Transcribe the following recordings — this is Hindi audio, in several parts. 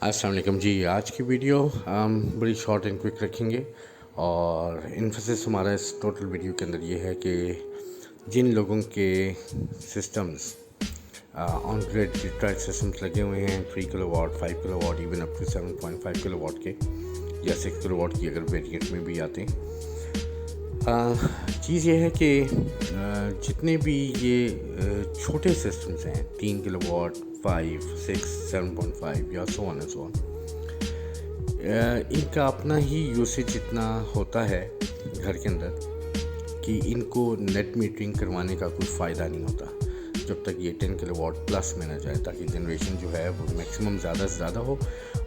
अस्सलाम वालेकुम जी। आज की वीडियो हम बड़ी शॉर्ट एंड क्विक रखेंगे और इन्फोसिस हमारा इस टोटल वीडियो के अंदर ये है कि जिन लोगों के सिस्टम्स ऑन ग्रिड ट्राइड सिस्टम्स लगे हुए हैं 3 kilowatt 5 kilowatt even up to 7.5 kilowatt के या 6 किलोवाट की अगर वेरिएंट में भी आते हैं। चीज़ ये है कि जितने भी ये छोटे सिस्टम्स हैं 3 किलोवाट 5, 6, 7.5 या so on and so on, इनका अपना ही यूसेज इतना होता है घर के अंदर कि इनको नेट मीटरिंग करवाने का कोई फ़ायदा नहीं होता जब तक ये 10 किलोवाट प्लस में ना जाए, ताकि जनरेशन जो है वो मैक्सिमम ज़्यादा से ज़्यादा हो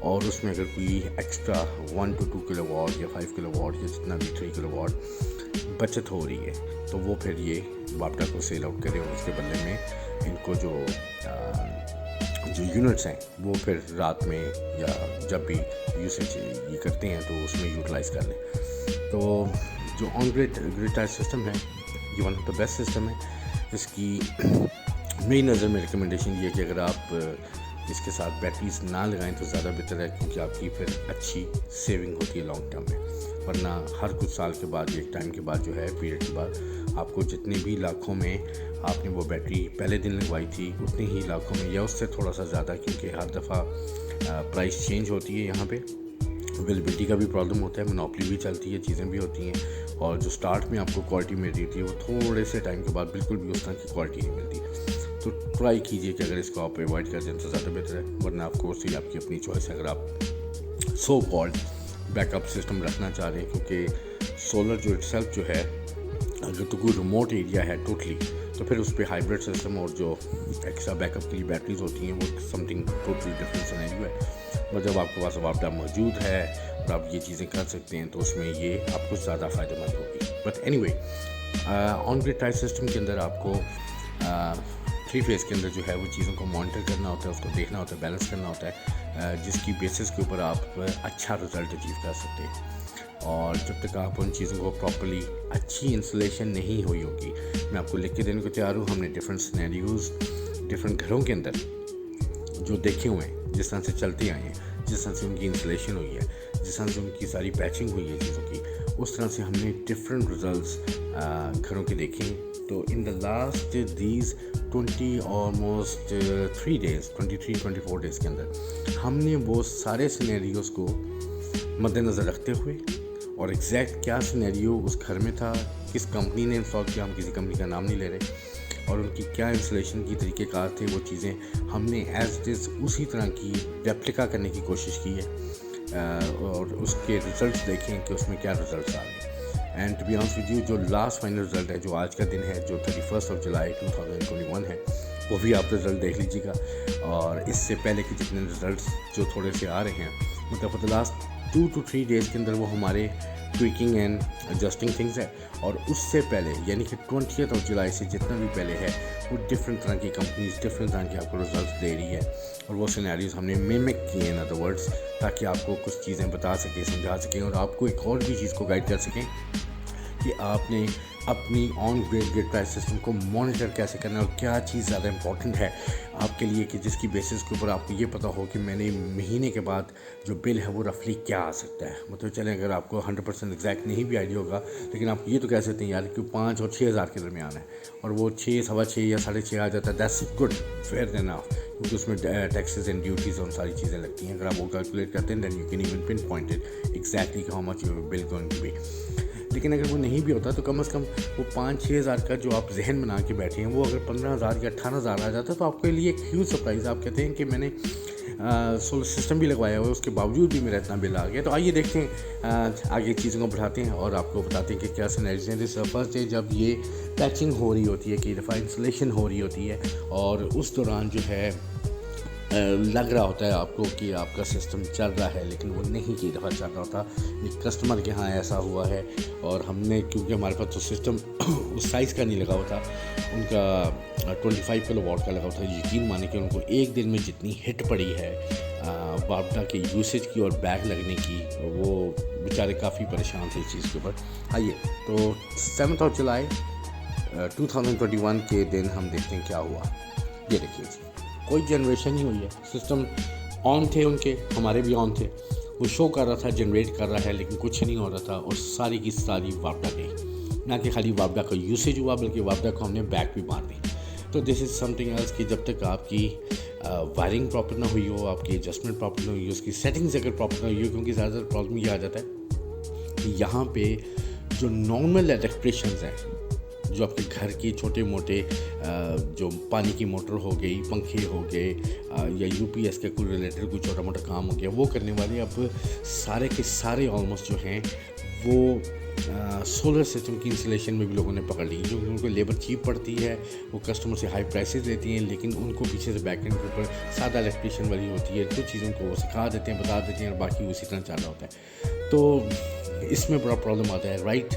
और उसमें अगर कोई एक्स्ट्रा 1 to 2 किलोवाट या 5 किलोवाट या जितना भी 3 किलोवाट बचत हो रही है तो वो फिर ये बापटा को सेल आउट करे और उसके बदले में इनको जो यूनिट्स हैं वो फिर रात में या जब भी यूसेज ये करते हैं तो उसमें यूटिलाइज़ कर लें। तो जो ऑन ग्रिड टाइप सिस्टम है ये one of the best system है। इसकी मेरी नज़र में रिकमेंडेशन ये है कि अगर आप इसके साथ बैटरीज ना लगाएं तो ज़्यादा बेहतर है, क्योंकि आपकी फिर अच्छी सेविंग होती है लॉन्ग टर्म में। वरना हर कुछ साल के बाद एक टाइम के बाद जो है पीरियड के बाद आपको जितने भी लाखों में आपने वो बैटरी पहले दिन लगवाई थी उतने ही लाखों में या उससे थोड़ा सा ज़्यादा, क्योंकि हर दफ़ा प्राइस चेंज होती है, यहाँ पे अवेलेबिलिटी का भी प्रॉब्लम होता है, मोनोपोली भी चलती है, चीज़ें भी होती हैं और जो स्टार्ट में आपको क्वालिटी मिल रही थी वो थोड़े से टाइम के बाद बिल्कुल भी उस तरह की क्वालिटी नहीं मिलती। तो ट्राई कीजिए कि अगर इसको आप अवॉइड कर दें तो ज़्यादा बेहतर है, वरना ऑफ कोर्स ये आपकी अपनी चॉइस है। अगर आप सो कॉल्ड बैकअप सिस्टम रखना चाह रहे हैं, क्योंकि सोलर जो इटसेल्फ जो है अगर तो कोई रिमोट एरिया है टोटली तो फिर उस पर हाइब्रिड सिस्टम और जो एक्स्ट्रा बैकअप के लिए बैटरीज होती हैं वो समथिंग टोटली डिफरेंट सिनेरियो है। और जब आपके पास वापडा मौजूद है और आप ये चीज़ें कर सकते हैं तो उसमें ये आपको ज़्यादा फ़ायदेमंद होगी। But anyway, on grid type system के अंदर आपको 3 फेज़ के अंदर जो है वो चीज़ों को मॉनिटर करना होता है, उसको देखना होता है, बैलेंस करना होता है, जिसकी बेसिस के ऊपर आप अच्छा रिज़ल्ट अचीव कर सकते हैं। और जब तक आप उन चीज़ों को प्रॉपर्ली अच्छी इंस्टॉलेशन नहीं हुई होगी, मैं आपको लिख के देने को तैयार हूँ। हमने डिफरेंट सिनेरियोज़ डिफरेंट घरों के अंदर जो देखे हुए हैं, जिस तरह से चलते आए हैं, जिस तरह से उनकी इंस्टॉलेशन हुई है, जिस तरह से उनकी सारी पैचिंग हुई है चीज़ों की, उस तरह से हमने डिफरेंट रिजल्ट्स घरों के देखे हैं। तो in the last these 23-24 days के अंदर हमने वो सारे सिनेरियोज़ को मद्देनज़र रखते हुए और एग्जैक्ट क्या सिनेरियो उस घर में था, किस कंपनी ने इंस्टॉल किया, हम किसी कंपनी का नाम नहीं ले रहे, और उनकी क्या इंस्टॉलेशन की तरीक़ेकार थे, वो चीज़ें हमने एज इट इज़ उसी तरह की रेप्लिका करने की कोशिश की है और उसके रिज़ल्ट्स देखें कि उसमें क्या रिज़ल्ट्स आ रहे हैं। And to be honest with you, जो लास्ट फाइनल रिज़ल्ट है, जो आज का दिन है, जो 31 जुलाई 2021 है, वो भी आप रिज़ल्ट देख लीजिएगा। और इससे पहले के जितने रिज़ल्ट्स जो थोड़े से आ रहे हैं, मतलब for the last 2 to 3 days के अंदर वो हमारे ट्विकिंग एंड एडजस्टिंग थिंग्स है। और उससे पहले यानी कि 20 जुलाई से जितना भी पहले है वो डिफरेंट तरह की कंपनीज डिफरेंट तरह के आपको रिजल्ट्स दे रही है और वो सिनेरियोज हमने मिमिक किए इन अदर वर्ड्स, ताकि आपको कुछ चीज़ें बता सकें, समझा सकें और आपको एक और भी चीज़ को गाइड कर सकें कि आपने अपनी ऑन ग्रिड प्राइस सिस्टम को मॉनिटर कैसे करना है और क्या चीज़ ज़्यादा इंपॉर्टेंट है आपके लिए, कि जिसकी बेसिस के ऊपर आपको ये पता हो कि मैंने महीने के बाद जो बिल है वो रफली क्या आ सकता है। मतलब चलें, अगर आपको 100% एग्जैक्ट नहीं भी आइडिया होगा, लेकिन आप ये तो कह सकते हैं यार कि 5 और 6 हज़ार के दरमियान है और वो 6, 6.25 या 6.5 आ जाता है, दैट्स गुड, फेयर इनफ, क्योंकि उसमें टैक्सेस एंड ड्यूटीज़ और सारी चीज़ें लगती हैं। अगर आप वो कैलकुलेट करते हैं then you can even pinpoint it exactly how much your bill going to be. लेकिन अगर वो नहीं भी होता तो कम से कम वो 5-6 हज़ार का जो आप जहन बना के बैठे हैं वो अगर 15,000 या 18,000 आ जाता तो आपके लिए एक ह्यूज सरप्राइज़। आप कहते हैं कि मैंने सोलर सिस्टम भी लगवाया हुआ है, उसके बावजूद भी मेरा इतना बिल आ गया। तो आइए देखते हैं आगे चीज़ों को बढ़ाते हैं और आपको बताते हैं कि क्या सिनेरियोज़ हैं। दिस फर्स्ट डे जब ये पैचिंग हो रही होती है, कई दफ़ा इंस्टॉलेशन हो रही होती है और उस दौरान जो है लग रहा होता है आपको कि आपका सिस्टम चल रहा है, लेकिन वो नहीं कई दफ़ा चल रहा होता। एक कस्टमर के यहाँ ऐसा हुआ है और हमने, क्योंकि हमारे पास तो सिस्टम उस साइज़ का नहीं लगा हुआ था, उनका 25 किलोवाट का लगा हुआ था। यकीन माने कि उनको एक दिन में जितनी हिट पड़ी है वापडा के यूसेज की और बैग लगने की, वो बेचारे काफ़ी परेशान थे इस चीज़ के ऊपर। आइए, तो 7 जुलाई 2021 के दिन हम देखते हैं क्या हुआ। ये देखिए, कोई जनरेशन नहीं हुई है, सिस्टम ऑन थे उनके, हमारे भी ऑन थे। वो शो कर रहा था, जनरेट कर रहा है, लेकिन कुछ नहीं हो रहा था और सारी की सारी वापडा गई। ना कि खाली वापडा का यूसेज हुआ, बल्कि वापडा को हमने बैक भी मार दी। तो दिस इज़ समथिंग एल्स कि जब तक आपकी वायरिंग प्रॉपर ना हुई हो, आपकी एडजस्टमेंट प्रॉपर ना हुई हो, उसकी सेटिंग्स अगर प्रॉपर ना हुई हो, क्योंकि ज़्यादातर प्रॉब्लम ये आ जाता है कि यहाँ पे जो नॉर्मल इलेक्ट्रिशियंस हैं, जो आपके घर के छोटे मोटे जो पानी की मोटर हो गई, पंखे हो गए या यूपीएस के कोई रिलेटेड कोई छोटा मोटा काम हो गया, वो करने वाले अब सारे के सारे ऑलमोस्ट जो हैं वो सोलर सिस्टम की इंस्टॉलेशन में भी लोगों ने पकड़ ली, क्योंकि उनको लेबर चीप पड़ती है, वो कस्टमर से हाई प्राइसेस लेती हैं, लेकिन उनको पीछे से बैक एंड के ऊपर सादा इलेक्ट्रिशियन वाली होती है, कुछ चीज़ों को वो सिखा देते हैं, बता देते हैं और बाकी उसी तरह चल रहा होता है। तो इसमें बड़ा प्रॉब्लम आता है। राइट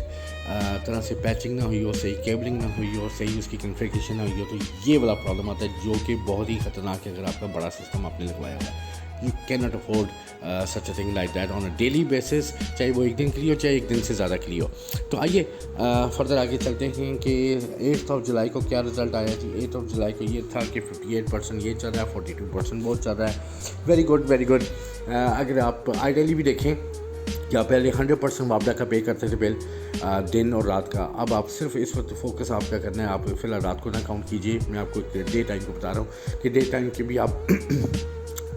तरह से पैचिंग ना हुई हो, सही केबलिंग ना हुई हो, सही उसकी कन्फिगरेशन ना हुई हो, तो ये वाला प्रॉब्लम आता है, जो कि बहुत ही ख़तरनाक है अगर आपका बड़ा सिस्टम आपने लगवाया हुआ है। You can not afford such a thing like that on a daily basis, चाहे वो एक दिन के लिए हो, चाहे एक दिन से ज़्यादा के लिए हो। तो आइए फर्दर आगे चलते हैं कि 8 जुलाई को क्या रिज़ल्ट आया जी। 8 जुलाई को ये था कि 58% ये चल रहा है, 42% वो चल रहा है। Very good, very good. अगर आप आइडियली भी देखें कि आप पहले 100% वापडा का पे करते थे बिल दिन और रात का, अब आप सिर्फ इस वक्त फोकस आपका करना है, आप फिलहाल रात को ना काउंट कीजिए। मैं आपको डे टाइम को बता रहा हूँ कि डे टाइम के भी आप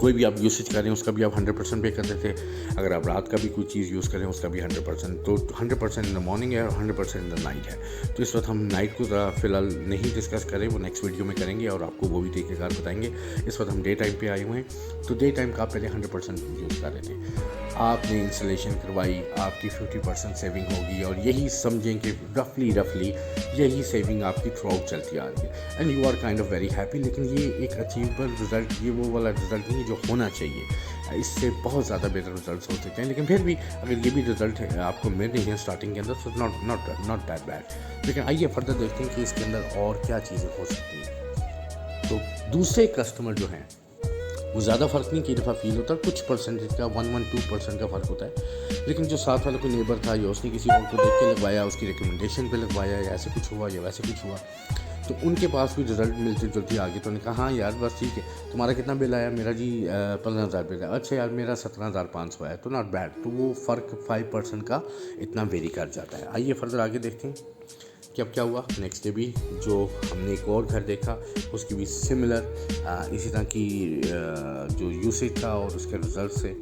कोई भी आप यूसेज कर रहे हैं उसका भी आप 100% पे करते थे। अगर आप रात का भी कोई चीज़ यूज़ करें उसका भी 100%, तो 100% इन द मॉर्निंग है और 100% इन द नाइट है। तो इस वक्त हम नाइट को फ़िलहाल नहीं डिस्कस करें, वो नेक्स्ट वीडियो में करेंगे और आपको वो भी तरीक़ेकार बताएंगे। इस वक्त हम डे टाइम पे आए हुए हैं। तो डे टाइम का आप पहले 100% यूज़ कर रहे थे, आपने इंस्टॉलेशन करवाई, आपकी 50% सेविंग होगी और यही समझें कि रफली यही सेविंग आपकी थ्रू आउट चलती आ रही है and you are kind of very happy. लेकिन ये एक अचीवेबल रिज़ल्ट, ये वो वाला रिज़ल्ट नहीं है जो होना चाहिए। इससे बहुत ज़्यादा बेहतर रिजल्ट हो सकते हैं, लेकिन फिर भी अगर ये भी रिजल्ट आपको मिल रही है स्टार्टिंग के अंदर, तो नॉट दैट बैड। लेकिन आइए फर्दर देखते हैं कि इसके अंदर और क्या चीज़ें हो सकती हैं। तो दूसरे कस्टमर जो हैं वो ज़्यादा फ़र्क नहीं, कई दफ़ा फील होता है, कुछ परसेंटेज का 1-2% का फ़र्क होता है। लेकिन जो साथ वाला कोई नेबर था या उसने किसी और को देख के लगवाया, उसकी रिकमेंडेशन पे लगवाया, या ऐसे कुछ हुआ या वैसे कुछ हुआ, तो उनके पास भी रिज़ल्ट मिलती जुलती आ गई। तो उन्होंने कहा हाँ यार बस ठीक है, तुम्हारा कितना बिल आया? मेरा जी 15,000 बिल आया। अच्छा यार मेरा 17,500 आया, तो नॉट बैड। तो वो फ़र्क 5% का इतना वेरी कर जाता है। आइए फर्दर आगे देखते हैं कि अब क्या हुआ। नेक्स्ट डे भी जो हमने एक और घर देखा, उसकी भी सिमिलर इसी तरह की जो यूसेज था और उसके रिज़ल्ट से।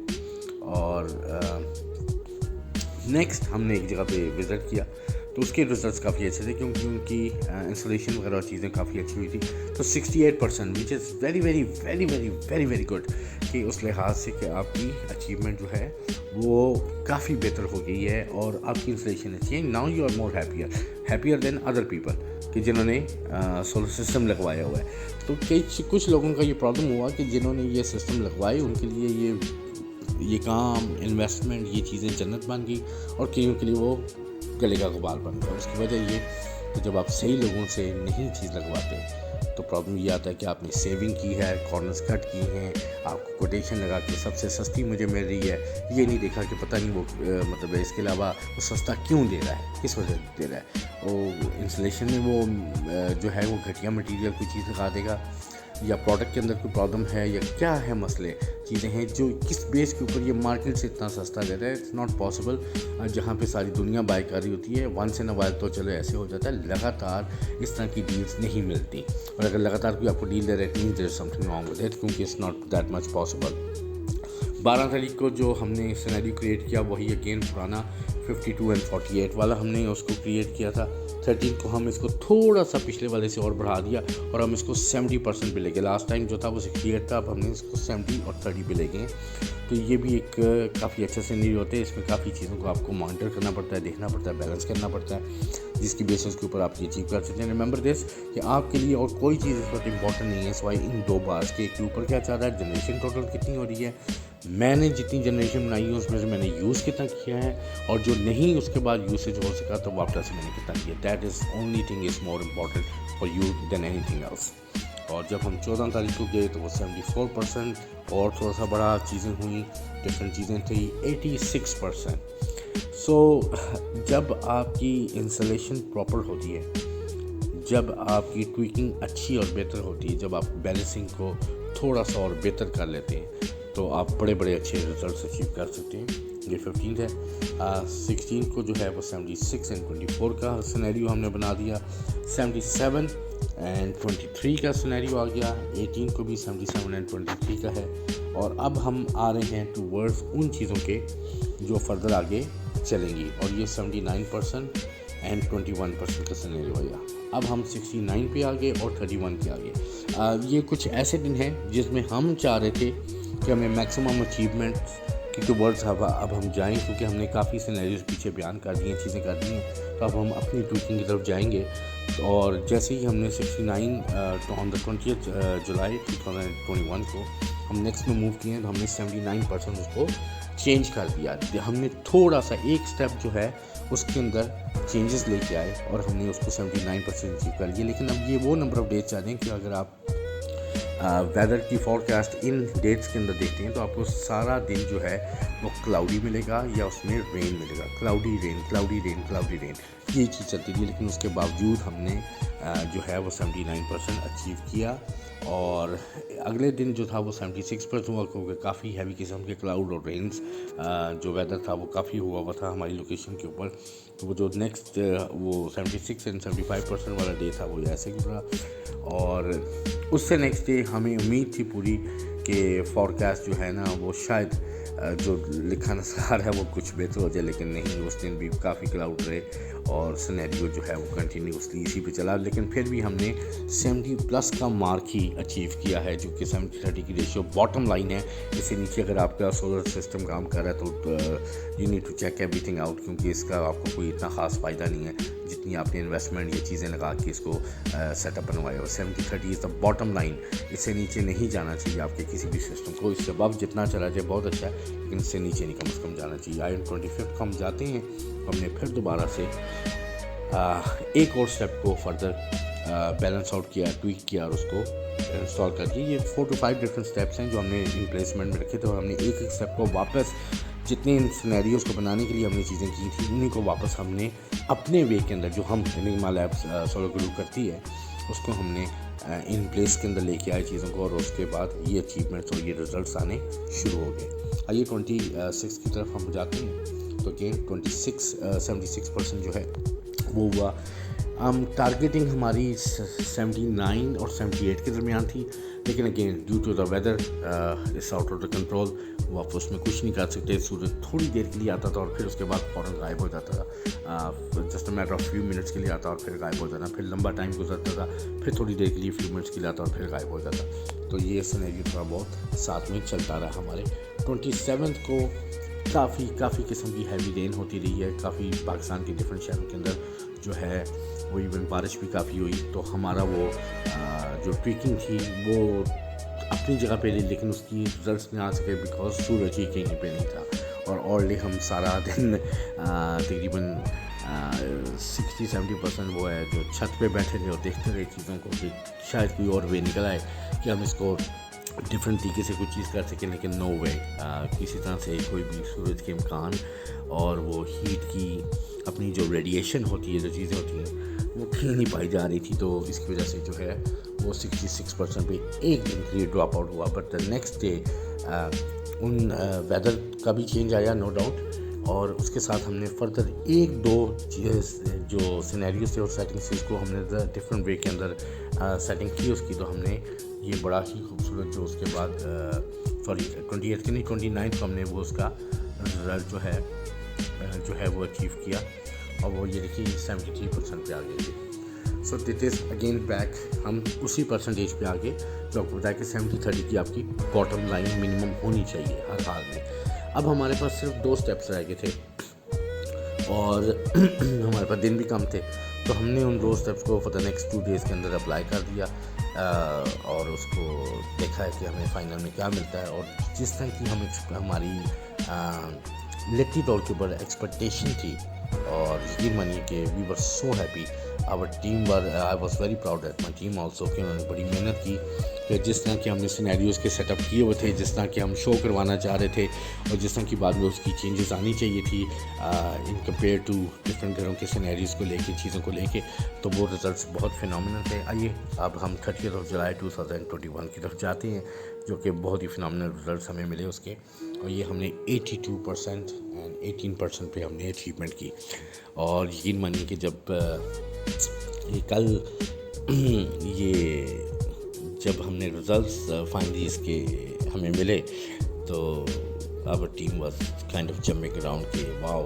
और नेक्स्ट हमने एक जगह पे विज़िट किया तो उसके रिजल्ट्स काफ़ी अच्छे थे, क्योंकि उनकी इंस्टॉलेशन वगैरह और चीज़ें काफ़ी अच्छी हुई थी। तो 68%, which is very very very very very very good, कि उस लिहाज से कि आपकी अचीवमेंट जो है वो काफ़ी बेहतर हो गई है और आपकी इंस्टॉलेशन अच्छी है। Now you are more happier than other people कि जिन्होंने सोलर सिस्टम लगवाया हुआ है। तो कुछ लोगों का ये प्रॉब्लम हुआ कि जिन्होंने ये सिस्टम लगवाए उनके लिए ये काम, इन्वेस्टमेंट, ये चीज़ें जन्नत बन गई और कईयों के लिए वो गले का गुबार बन गया। उसकी वजह ये कि जब आप सही लोगों से नहीं चीज़ लगवाते तो प्रॉब्लम ये आता है कि आपने सेविंग की है, कॉर्नर्स कट की हैं, आपको कोटेशन लगा के सबसे सस्ती मुझे मिल रही है, ये नहीं देखा कि पता नहीं वो मतलब इसके अलावा वो सस्ता क्यों दे रहा है, किस वजह से दे रहा है। वो इंस्टॉलेशन में वो जो है वो घटिया मटीरियल कोई चीज़ लगा देगा, या प्रोडक्ट के अंदर कोई प्रॉब्लम है, या क्या है मसले, चीज़ें हैं जो किस बेस के ऊपर ये मार्केट से इतना सस्ता दे रहा है। It's not possible. जहाँ पे सारी दुनिया बाय कर रही होती है, वंस इन अ वाइल तो चलो ऐसे हो जाता है, लगातार इस तरह की डील्स नहीं मिलती। और अगर लगातार कोई आपको डील दे रहा है, it means there is something wrong with it, क्योंकि it's not that much possible. 12 तारीख को जो हमने सिनेरियो क्रिएट किया वही अगेन पुराना 52 and 48 वाला हमने उसको क्रिएट किया था। 13 को हम इसको थोड़ा सा पिछले वाले से और बढ़ा दिया और हम इसको 70% पे ले गए। लास्ट टाइम जो था वो 68 था, अब हमने इसको 70 और 30 पे ले गए। तो ये भी एक काफ़ी अच्छा सिनेरियो होता है। इसमें काफ़ी चीज़ों को आपको मॉनिटर करना पड़ता है, देखना पड़ता है, बैलेंस करना पड़ता है, जिसकी बेसिस के ऊपर आप ये अचीव कर सकते हैं। रिमेंबर दिस कि आपके लिए और कोई चीज़ इस वक्त इंपॉर्टेंट नहीं है सिवाय इन 2 बार्स के। एक के ऊपर क्या चाह रहा है, जनरेशन टोटल कितनी हो रही है, मैंने जितनी जनरेशन बनाई है उसमें से मैंने यूज़ कितना किया है, और जो नहीं उसके बाद यूसेज हो सका तो वापस से मैंने कितना किया। That is only thing is more important for you than anything else. और जब हम 14 तारीख को गए तो वो 74% और थोड़ा सा बड़ा चीज़ें हुई, डिफरेंट चीज़ें थी 86%। सो जब आपकी इंस्टॉलेशन प्रॉपर होती है, जब आपकी ट्विकिंग अच्छी और बेहतर होती है, जब आप बैलेंसिंग को थोड़ा सा और बेहतर कर लेते हैं, तो आप बड़े बड़े अच्छे रिजल्ट अचीव कर सकते हैं। ये 15 है। 16 को जो है वो 76 एंड 24 का सिनेरियो हमने बना दिया। 77 एंड 23 का सिनेरियो आ गया। 18 को भी 77 एंड 23 का है। और अब हम आ रहे हैं टूवर्ड्स उन चीज़ों के जो फर्दर आगे चलेंगी, और ये 79% एंड 21% का सिनेरियो आया। अब हम 69 पे आ गए और 31 पे आ गए। ये कुछ ऐसे दिन हैं जिसमें हम चाह रहे थे कि हमें मैक्सिमम अचीवमेंट की टूवर्ड्स अब हम जाएं, क्योंकि हमने काफ़ी सिनेरियोज पीछे बयान कर दिए, चीज़ें कर दी हैं। तो अब हम अपनी ट्वीकिंग की तरफ जाएंगे। और जैसे ही हमने 69 ऑन द 20 जुलाई 2021 को हम नेक्स्ट में मूव किए हैं, तो हमने 79% उसको चेंज कर दिया। हमने थोड़ा सा एक स्टेप जो है उसके अंदर चेंजेस लेके आए और हमने उसको 79% अचीव कर लिया। लेकिन अब ये वो नंबर ऑफ डेज आ रहे हैं कि अगर आप वेदर की फॉरकास्ट इन डेट्स के अंदर देखते हैं तो आपको सारा दिन जो है वो क्लाउडी मिलेगा या उसमें रेन मिलेगा। क्लाउडी रेन ये चीज़ चलती थी। लेकिन उसके बावजूद हमने जो है वो 79% अचीव किया। और अगले दिन जो था वो 76% हुआ, क्योंकि काफ़ी हैवी किस्म के क्लाउड और रेन्स जो वेदर था वो काफ़ी हुआ था हमारी लोकेशन के ऊपर। तो वो जो नेक्स्ट वो 76 एंड 75% वाला डे था वो ऐसे गुजरा। और उससे नेक्स्ट डे हमें उम्मीद थी पूरी कि फॉरकास्ट जो है ना वो शायद जो लिखा नज़र है वो कुछ बेहतर हो जाए, लेकिन नहीं, उस दिन भी काफ़ी क्लाउड रहे और सिनेरियो जो है वो कंटिन्यूसली इसी पे चला। लेकिन फिर भी हमने 70+ का मार्क ही अचीव किया है, जो कि 70-30 की रेशियो बॉटम लाइन है। इससे नीचे अगर आपका सोलर सिस्टम काम कर रहा है तो you need to check everything out, क्योंकि इसका आपको कोई इतना ख़ास फ़ायदा नहीं है जितनी आपने इन्वेस्टमेंट या चीज़ें लगा के इसको सेटअप बनवाया हो। 70-30 इज़ द बॉटम लाइन। इससे नीचे नहीं जाना चाहिए आपके किसी भी सिस्टम को। इससे अब जितना चला जाए बहुत अच्छा है, लेकिन इससे नीचे नहीं कम से कम जाना चाहिए। आयन 25 को हम जाते हैं, हमने फिर दोबारा से एक और स्टेप को फर्दर बैलेंस आउट किया, ट्वीक किया और उसको इंस्टॉल कर दिया। ये 4 to 5 डिफरेंट स्टेप्स हैं जो हमने इन प्लेसमेंट में रखे थे, और हमने एक एक स्टेप को वापस जितने इन सिनेरियोज़ को बनाने के लिए हमने चीज़ें की थी उन्हीं को वापस हमने अपने वे के अंदर जो हम एनिग्मा लैब्स सोलर ग्रुप करती है उसको हमने इन प्लेस के अंदर लेके आए चीज़ों को, और उसके बाद ये अचीवमेंट्स और ये रिजल्ट्स आने शुरू हो गए। आइए 26 की तरफ हम जाते हैं। तो अगेन 76% जो है वो हुआ। टारगेटिंग हमारी 79 और 78 के दरमियान थी, लेकिन again due to the weather it's out of the control. वो आप उसमें कुछ नहीं कर सकते। सूरज थोड़ी देर के लिए आता था और फिर उसके बाद फ़ौरन गायब हो जाता था। Just a matter of few minutes के लिए आता और फिर गायब हो जाता। फिर लंबा टाइम गुजरता था, फिर थोड़ी देर के लिए फ्यू मिनट्स के लिए आता और फिर गायब हो जाता। तो ये सिनेरियो थोड़ा बहुत साथ में चलता रहा हमारे। 27 को काफ़ी किस्म की हैवी रेन होती रही है। काफ़ी पाकिस्तान के डिफरेंट शहरों के अंदर जो है वो इवन बारिश भी काफ़ी हुई। तो हमारा वो जो ट्वीकिंग थी वो अपनी जगह पे रही, लेकिन उसकी रिजल्ट्स नहीं आ सके बिकॉज सूरज ही कहीं पे नहीं था। और ऑलरेडी हम सारा दिन तकरीबन 60-70% वो है जो छत पे बैठे थे और देखते रहे चीज़ों को कि शायद कोई और वे निकल आए कि हम इसको डिफरेंट तरीके से कोई चीज़ कर सकें। लेकिन नो वे, किसी तरह से कोई भी सूरज के इम्कान और वो हीट की अपनी जो रेडिएशन होती है, जो चीज़ें होती हैं वो कहीं नहीं पाई जा रही थी। तो इसकी वजह से जो है वो 66% पे एक दिन के लिए ड्रॉप आउट हुआ। बट द नेक्स्ट डे उन वेदर का भी चेंज आया, नो डाउट। और उसके साथ हमने फर्दर 1-2 जो सिनेरियोज थे और सेटिंग्स थी उसको हमने डिफरेंट वे के अंदर सेटिंग की उसकी। तो हमने ये बड़ा ही खूबसूरत जो उसके बाद 28 के नहीं 29 को हमने वो उसका रिजल्ट जो है वो अचीव किया, और वो ये देखिए 73% पे आ गए थे। सो दिट इज़ अगेन बैक, हम उसी परसेंटेज पे आ गए जो आपको बताया कि 70-30 की आपकी बॉटम लाइन मिनिमम होनी चाहिए हर हाल में। अब हमारे पास सिर्फ 2 स्टेप्स रह गए थे और हमारे पास दिन भी कम थे, तो हमने उन 2 स्टेप्स को फॉर द नेक्स्ट 2 डेज़ के अंदर अप्लाई कर दिया और उसको देखा है कि हमें फाइनल में क्या मिलता है। और जिस तरह की हमारी लिटरली तौर के ऊपर एक्सपेक्टेशन थी, और यकीन मानिए कि we were so happy our team I was very proud at my team also कि उन्होंने बड़ी मेहनत की। तो जिस तरह के हमने सिनेरियोज़ के सेटअप किए हुए थे, जिस तरह के हम शो करवाना चाह रहे थे और जिस तरह की बाद में उसकी चेंजेस आनी चाहिए थी इन कंपेयर टू डिफरेंट घरों के सिनेरियोज़ को लेके, चीज़ों को लेके, तो वो रिज़ल्ट्स बहुत फिनोमिनल थे। आइए अब हम 30 जुलाई 2021 की तरफ जाते हैं, जो कि बहुत ही फिनोमिनल रिज़ल्ट्स हमें मिले उसके। और ये हमने 82% एंड 18% पे हमने अचीवमेंट की। और यकीन मानिए कि जब ये कल ये जब हमने रिज़ल्ट्स फाइनली इसके हमें मिले तो our team was kind of jumping around के wow,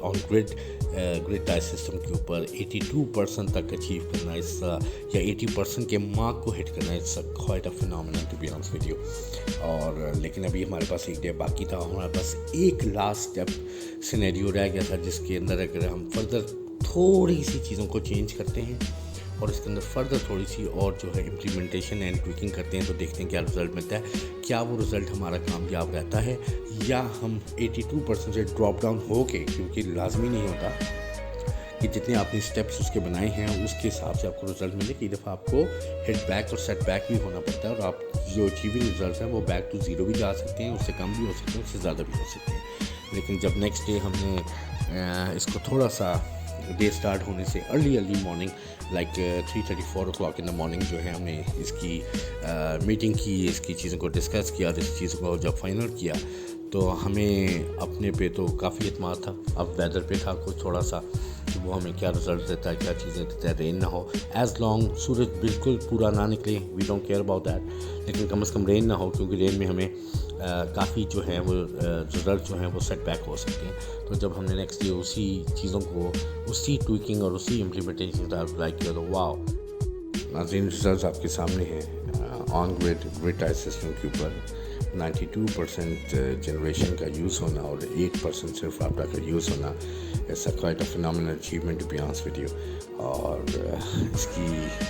on grid tie system के ऊपर 82% तक अचीव करना या 80% के मार्क को हिट करना, it's quite a phenomenon to be honest with you. और लेकिन अभी हमारे पास एक डे बाकी था, हमारे पास एक लास्ट स्टेप सिनेरियो रह गया था, जिसके अंदर अगर हम फर्दर थोड़ी सी चीज़ों को चेंज करते हैं और इसके अंदर फर्दर थोड़ी सी और जो है इम्प्लीमेंटेशन एंड ट्विकिंग करते हैं, तो देखते हैं क्या रिज़ल्ट मिलता है। क्या वो रिज़ल्ट हमारा कामयाब रहता है या हम 82% से ड्रॉप डाउन हो के, क्योंकि लाजमी नहीं होता कि जितने आपने स्टेप्स उसके बनाए हैं उसके हिसाब से आपको रिज़ल्ट मिले। कई दफ़ा आपको हिट बैक और सेट बैक भी होना पड़ता है और आप जो अचीविंग रिज़ल्ट हैं वो बैक टू ज़ीरो भी जा सकते हैं, उससे कम भी हो सकते हैं, उससे ज़्यादा भी हो सकते हैं। लेकिन जब नेक्स्ट डे हमने इसको थोड़ा सा डे स्टार्ट होने से early morning like 3:34 o'clock in the morning जो है हमने इसकी मीटिंग की, इसकी चीज़ों को डिस्कस किया, इस चीज़ों को जब फाइनल किया तो हमें अपने पे तो काफ़ी एतमाद था। अब वेदर पे था कुछ थोड़ा सा कि वो हमें क्या रिज़ल्ट देता है, क्या चीज़ें देता है। रेन ना हो, एज़ लॉन्ग सूरज बिल्कुल पूरा ना निकले, we don't care about that, लेकिन कम से कम रेन ना हो, क्योंकि रेन में हमें काफ़ी जो है वो रिज़ल्ट जो हैं वो सेट बैक हो सकते हैं। तो जब हमने नेक्स्ट डे उसी चीज़ों को, उसी ट्विकिंग और उसी इम्प्लीमेंटेशन का अप्लाई किया तो वाओ, नाज़रीन रिज़ल्ट आपके सामने हैं। ऑन ग्रिड टाई सिस्टम के ऊपर 92% जनरेशन का यूज़ होना और 8% सिर्फ आपका का यूज़ होना, ऐसा quite a phenomenal achievement to be honest with you. और इसकी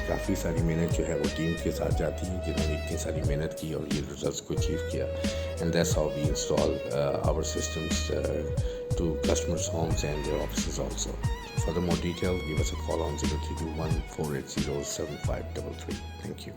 काफ़ी सारी मेहनत जो है वो टीम के साथ जाती है, जिन्होंने इतनी सारी मेहनत की और ये रिजल्ट्स को अचीव किया। And that's how we install our systems to customers' homes and their offices also. For the more detail, give us a call on 0321 480 7533. Thank you.